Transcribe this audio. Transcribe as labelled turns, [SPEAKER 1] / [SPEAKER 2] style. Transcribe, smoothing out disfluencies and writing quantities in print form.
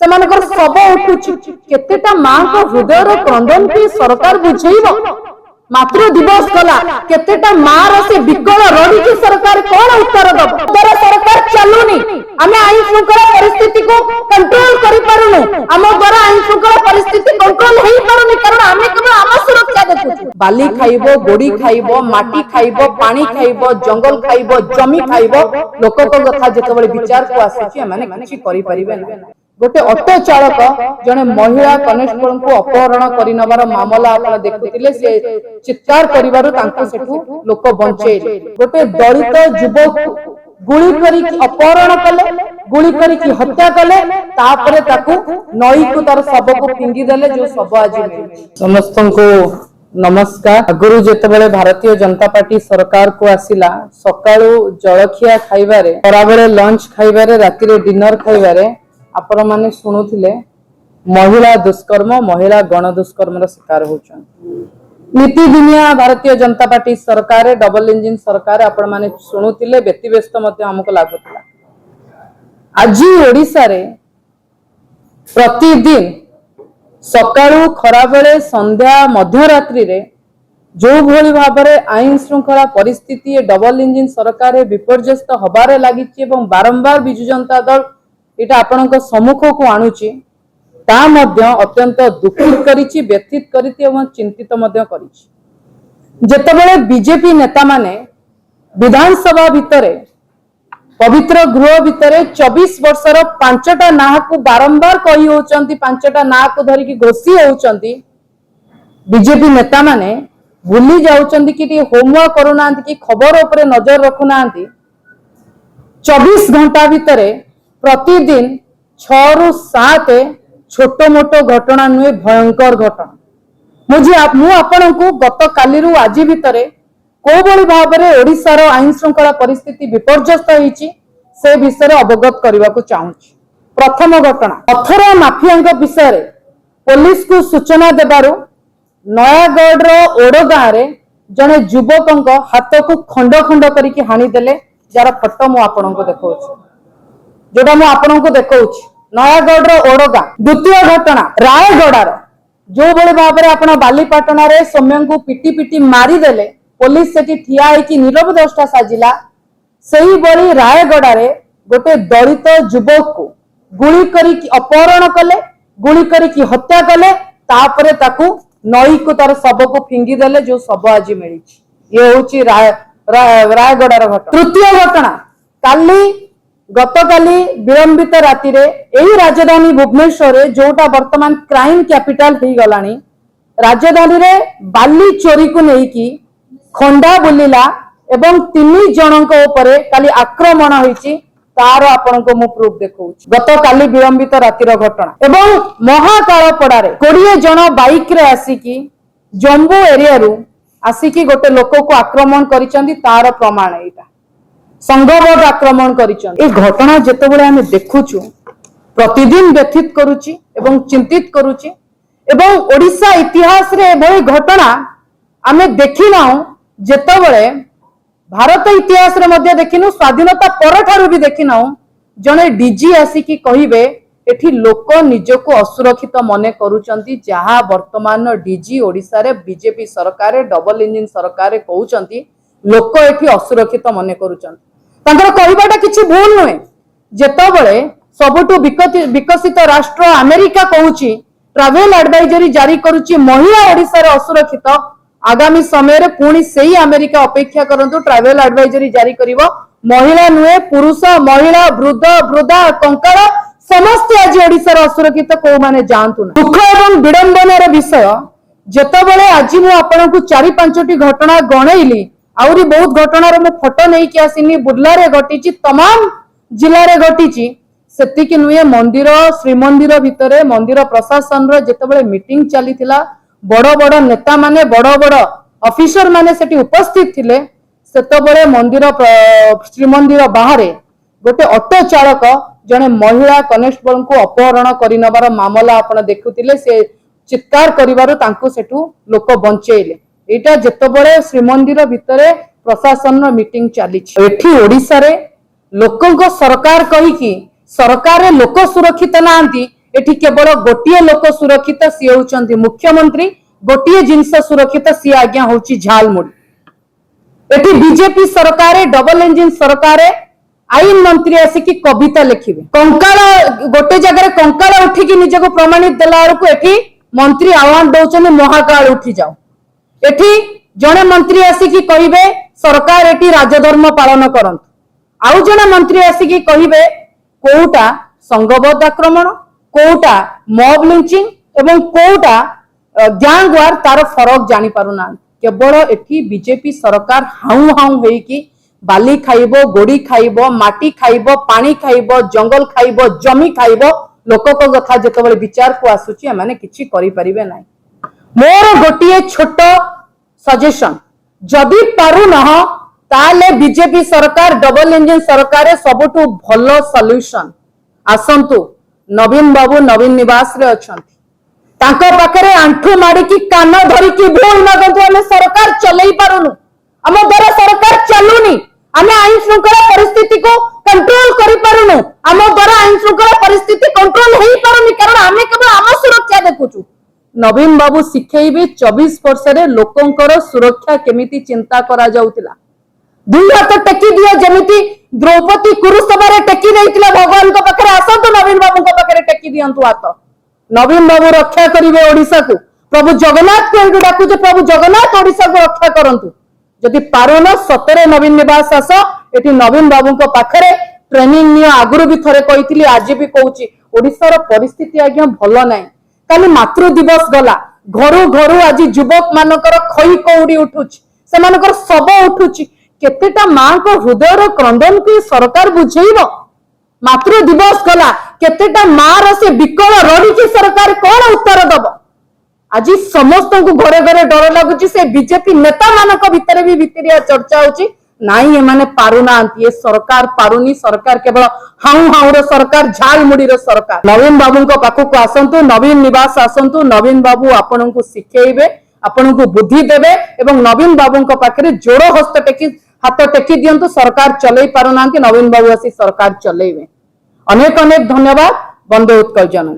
[SPEAKER 1] ସେମାନଙ୍କର ଶବ ଉଠୁଛି। କେତେଟା ମାଙ୍କ ହୃଦୟର କ୍ରନ୍ଦନ କି ସରକାର ବୁଝେଇବ? ମାତୃ ଦିବସ ଗଲା, କେତେଟା ମାର ସେ ବିକଳ ରଡିକି ସରକାର କଣ ଉତ୍ତର ଦବ? ସରକାର ଚାଲୁନି, ଆମେ ଆଇନ ଶୃଙ୍ଖଳା ପରିସ୍ଥିତିକୁ କଣ୍ଟ୍ରୋଲ କରିପାରୁନୁ, ଆମ ଦ୍ୱାରା ଆଇନ ଶୃଙ୍ଖଳା ପରିସ୍ଥିତି କଣ୍ଟ୍ରୋଲ ହେଇପାରୁନି, କାରଣ ଆମେ କେବଳ ଆମ ସୁରକ୍ଷା ଦେଖୁଛୁ। ବାଲି ଖାଇବ, ଗୋଡି ଖାଇବ, ମାଟି ଖାଇବ, ପାଣି ଖାଇବ, ଜଙ୍ଗଲ ଖାଇବ, ଜମି ଖାଇବ। ଲୋକଙ୍କ କଥା ଯେତେବେଳେ ବିଚାରକୁ ଆସୁଛି ଏମାନେ କିଛି କରିପାରିବେ ନାହିଁ। गोटे ऑटो चालक जड़े महिला कनेस्टेबल अपहरण कर मामला आप देखुते से चित्कार कर लोक बंचे गोटे दलित युवक गुली करी अपहरण कले गुली करी हत्या कले नई को तार शव को फिंगीदेले जो शव आज समस्त को नमस्कार। आगुरी जिते भारतीय जनता पार्टी सरकार को आसिला सकाळु जलखिया खाइबारे खराबेले लंच खाइबारे राति डिनर खाइबारे आपण माने शुणुथिले महिला दुष्कर्म महिला गण दुष्कर्म शिकार होचन। नीतिदिनिया भारतीय जनता पार्टी सरकार डबल इंजिन सरकार आपण माने शुणुथिले व्यतिव्यस्त मते हमको लागुतला। आज ओडिसा रे प्रतिदिन सकाळु खराबेले संध्या मध्यरात्रि रे जो भली भाबरे आईन श्रृंखला परिस्थिति डबल इंजिन सरकार विपर्यस्त हबारे लागिछि एवं बारंबार बिजु जनता दल एटा आपनक सम्मुख को आणुची ता मध्य अत्यंत दुखित करिछि व्यथित करिछि एवं चिंतित मध्य करिछि। जेतेबेले बीजेपी नेता माने विधानसभा भितरे पवित्र गृह भितरे 24 वर्षर 5टा नाह को बारंबार कही होचंती 5टा नाह को धरिकी घोषी होचंती बीजेपी नेता माने भूली जाउचंती कि होमवर्क करूनांती कि खबर उपरे नजर रखुनांती। 24 घंटा भितरे प्रतिदिन 6 रु 7 छोट मोट घटना नुहे भयंकर घटना मुझे आपको गत काली आज भितरे को बड़ी भाव में ओडिशार आईन श्रृंखला परिस्थिति विपर्यस्त होईची से विषय अवगत करने को चाहूँगी। प्रथम घटना पथर माफिया विषय रे पुलिस को सूचना देबारु नयागढ़ ओड गाँव रे जड़े युवक हाथ को खंड खंड करके हाणीदेले जार फोटो मु आपको देखा जोटा मु आपको देखा नयागढ़ ओडगा। द्वितीय घटना रायगड़ार जो बड़े भाव में आप बालीपाटना रे सौम्य को पिटी पिटी मारिदेले पुलिस सेठी ठिया होइकी नीरव दृष्टा साजिला सही बड़ी रायगड़ारे गोटे दलित युवक को गुली करी अपहरण कले गुली करी हत्या कले तापरे ताकू नई को तार शव को फिंगीदेले जो शव आज मिली ये हूँ रायगड़ार घटना। तृतीय घटना काली गतकाली विलंबित राति रे एही राजधानी भुवनेश्वर जोटा वर्तमान क्राइम कैपिटल हो गलानी राजधानी रे बाली चोरी को लेकी खंडा बुलिला एवं 3 जनक उपरे काली आक्रमण होईची तार आपनको मु प्रूफ देखौछि। गतकाली विलंबित रातिर घटना एवं महाकालपड़ारे 20 जन बाइक रे आसिकी जम्बू एरिया रु आसिकी गोटे लोक को आक्रमण करिसंती तार प्रमाण एटा संघबद्ध आक्रमण करिसंती। ए घटना जेतेबेले हमें देखुछु प्रतिदिन व्यथित करूची एवं चिंतित करूची एवं ओडिशा इतिहास रे एभली घटना आमे देखिना जेतेबेले भारत इतिहास रे मध्य देखिनु स्वाधीनता पर ठारू भी देखिना जने डीजी आसिकी कहिबे एठी लोक निजको असुरक्षित मने करूचंती जहा वर्तमान डीजी ओडिशा रे बीजेपी सरकार डबल इंजिन सरकार कहउचंती लोक एठी असुरक्षित मने करूचंती तांकर कहिबाटा किछि भूल नहे। जेतेबेले सबुठु विकसित राष्ट्र अमेरिका कहूची ट्रैवल एडवाइजरी जारी करूची महिला ओडिशा रे असुरक्षित आगामी समय रे पुणी सेही अमेरिका अपेक्षा करंतु ट्रैवल एडवाइजरी जारी करिवो महिला नुहे पुरुष महिला वृद्ध वृद्धा कंकाल समस्त आज ओडिशा रे असुरक्षित को माने जानतु ना। दुख एवं विडंबनार विषय जेतेबेले आज मु आपनकु 4-5टी घटना गणैली आउरी बहुत घटनार मु फोटो नै कि आसिनी बुर्ला रे घटिची तमाम जिल्ला रे घटिची सेतिकी नुहे मंदिर श्रीमंदिर भितरे मंदिर प्रशासन रो जेतेबेले मीटिंग चलीथिला बड़ बड़ नेता माने बड़ बड़ ऑफिसर माने सेठी उपस्थित थिले सेतेबेले मंदिर श्रीमंदिर बाहरे गोटे ऑटो चालक जड़े महिला कनेस्टेबल को अपहरण कर मामला आप देखुते से चित्कार करू सेठू लोक बंचेले एटा जेतेबेले श्रीमंदिर भितरे प्रशासन मीटिंग चली एठी ओडिशा रे लोकंको सरकार कहिकी सरकार लोक सुरक्षित नांती एठी केवल गोटे लोक सुरक्षित सी होउचंती मुख्यमंत्री गोटे जिनस सुरक्षित सी आज्ञा होउची झालमुड़ी। एठी बीजेपी सरकार डबल इंजिन सरकार आईन मंत्री आसिकी कविता लिखिबे कंकाल गोटे जगह कंकाल उठिकी निजको प्रमाणित देला बेलकु एठी मंत्री आह्वान दउचने महाकाल उठी जाओ। एठी जने मंत्री आसिकी कहिबे सरकार एठी राजधर्म पालन करंत आउ जने मंत्री आसिकी कहिबे कोउटा संघबद्ध आक्रमण कोउटा मॉब लिंचिंग एवं कोउटा गैंग वार तार फरक जानी पारुना। केवल एठी बीजेपी सरकार हाउ हाउ होईकी बाली खाइबो गोड़ी खाइबो माटी खाइबो पानी खाइबो जंगल खाइबो जमी खाइबो लोक कथा जेतेबेले विचार को आसुची माने किछि करि परिबे नाही। मोर गोटिए छोट सजेशन जदि पारु न ताले बीजेपी सरकार डबल इंजिन सरकार सबुठु भलो सॉल्यूशन आसंतु नवीन बाबू नवीन निवास रे अछंती तांको पाखरे आंठू मारी की कान धरी की भूल मागंतु आमे सरकार चलई पारुनु आम द्वारा सरकार चलुनी आमे आईन श्रृंखला परिस्थिति को कंट्रोल करि पारुनु आम द्वारा आईन श्रृंखला परिस्थिति कंट्रोल हेई पारुनी कारण आमे केवल आम सुरक्षा देखुचु। नवीन बाबू शिखेइबे 24 वर्ष रे लोकंकर सुरक्षा केमिति चिंता करा जाउतिला। दुई हाथ टेकी दियो जमिति द्रौपदी कुरुसभारे टेकी देइतिला भगवान को पाखरे आसंतु नवीन बाबू को पाखरे टेकी दियंतु हाथ नवीन बाबू रक्षा करिवे ओडिसा को प्रभु जगन्नाथ को डाकू जे प्रभु जगन्नाथ ओडिसा को रक्षा करंतु जदि पारुन सतरे नवीन निवास आस एटी नवीन बाबू को पाखरे ट्रेनिंग नियो आगुरु भी थरे कहितली आज भी कहूची ओडिसा रो परिस्थिति आज्ञा भलो नाही काली मातृ दिवस गला घरु घरु आज युवक मानकर खई कौड़ी उठुची सेमानकर सब उठुची केतेटा मां को हृदय रो क्रंदन की सरकार बुझेइबो। मातृ दिवस गला केतेटा मां रो से विकल रडी की सरकार कोन उत्तर दबो। आज समस्त को घरे घरे डर लगुची से बीजेपी नेता मानक भितर भी भितरिया चर्चा होची नाई एमाने पारुना ये सरकार पारुनी सरकार केवल हाउ हाउ रो सरकार झाल मुड़ी रो सरकार। नवीन बाबू को पाखु को आसंतु नवीन निवास आसंतु नवीन बाबू आपन को शिखेइबे आपन को बुद्धि देबे एवं नवीन बाबू को पाखरे जोड़ हस्त टेकी हाथ टेकी दियंतु सरकार चलई पारुना नवीन बाबू आसी सरकार चलैबे। अनेक अनेक धन्यवाद। वंदे उत्कल जननी।